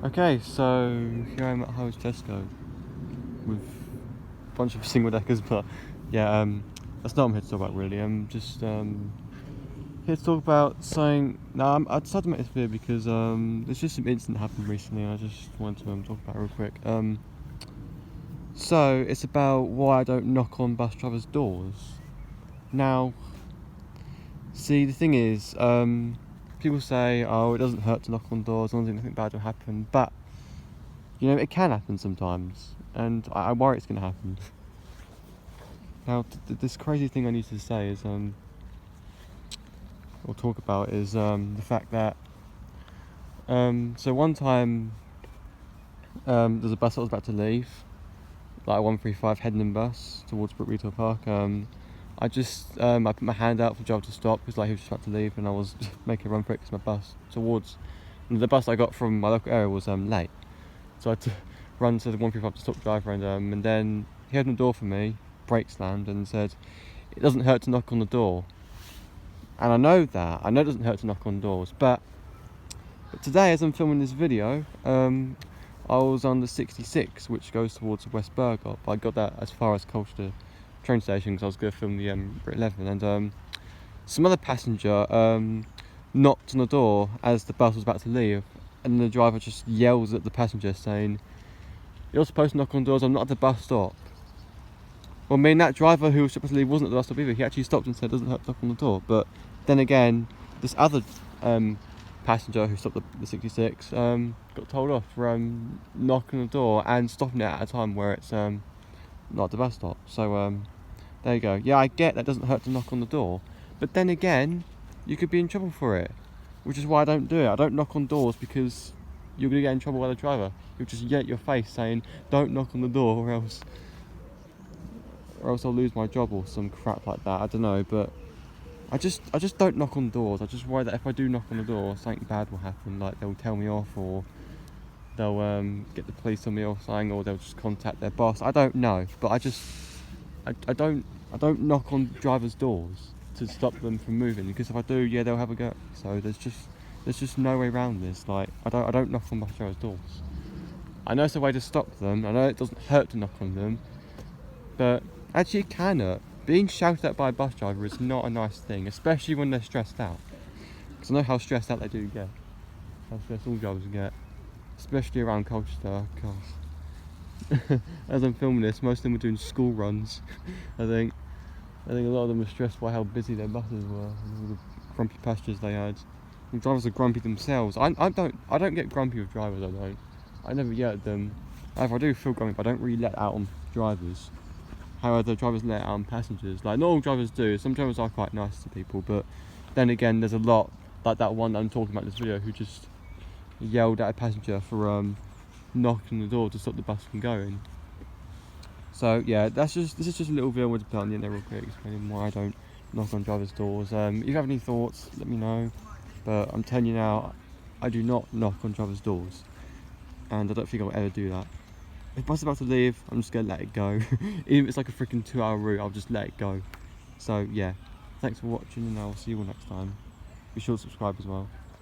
Okay, so here I am at Harrods Tesco with a bunch of single deckers, but yeah, that's not what I'm here to talk about really. I'm just here to talk about something. Now, I decided to make this video because there's just some incident happened recently, and I just wanted to talk about it real quick. So it's about why I don't knock on bus drivers' doors. Now, see, the thing is, people say, oh, it doesn't hurt to knock on doors, I don't think anything bad will happen, but you know, it can happen sometimes, and I worry it's going to happen. Now, this crazy thing I need to say is, or talk about, is the fact that, so one time, there's a bus that was about to leave, like a 135 Headingham bus towards Brook Retail Park. I put my hand out for the driver to stop because like he was just about to leave, and I was making a run for it because my bus towards, the bus I got from my local area was late. So I had to run to the 135 to stop the driver, and then he opened the door for me, brake slammed, and said, "It doesn't hurt to knock on the door." And I know it doesn't hurt to knock on doors, but today as I'm filming this video, I was on the 66, which goes towards West Burgop. I got that as far as Colchester train station because I was going to film the Brit 11, and some other passenger knocked on the door as the bus was about to leave, and the driver just yells at the passenger saying, "You're supposed to knock on doors, I'm not at the bus stop." Well, I mean, that driver who was supposed to leave wasn't at the bus stop either. He actually stopped and said, "It doesn't hurt to knock on the door." But then again, this other passenger who stopped the 66 got told off for knocking on the door and stopping it at a time where it's not at the bus stop. So there you go. Yeah, I get that doesn't hurt to knock on the door, but then again, you could be in trouble for it, which is why I don't do it. I don't knock on doors because you're going to get in trouble by the driver. He'll just yell at your face saying, "Don't knock on the door or else I'll lose my job," or some crap like that. I don't know, but I just don't knock on doors. I just worry that if I do knock on the door, something bad will happen. Like they'll tell me off, or they'll get the police on me or something, or they'll just contact their boss. I don't know, but I don't knock on drivers' doors to stop them from moving, because if I do, yeah, they'll have a go. So there's just no way around this. Like I don't knock on bus drivers' doors. I know it's a way to stop them. I know it doesn't hurt to knock on them, but actually it can hurt. Being shouted at by a bus driver is not a nice thing, especially when they're stressed out. Because I know how stressed out they do get. How stressed all drivers get, especially around Colchester. Gosh. As I'm filming this, most of them were doing school runs. I think a lot of them were stressed by how busy their buses were and all the grumpy passengers they had. And drivers are grumpy themselves. I don't get grumpy with drivers. I never yell at them. If I do feel grumpy, but I don't really let out on drivers. However, drivers let out on passengers. Like, not all drivers do. Some drivers are quite nice to people, but then again, there's a lot, like that one that I'm talking about in this video, who just yelled at a passenger for knocking on the door to stop the bus from going. So yeah, this is just a little video I wanted to put on the end there real quick, explaining why I don't knock on drivers' doors. If you have any thoughts, let me know. But I'm telling you now, I do not knock on drivers' doors, and I don't think I'll ever do that. If bus is about to leave, I'm just going to let it go. Even if it's like a freaking 2-hour route, I'll just let it go. So yeah, thanks for watching, and I'll see you all next time. Be sure to subscribe as well.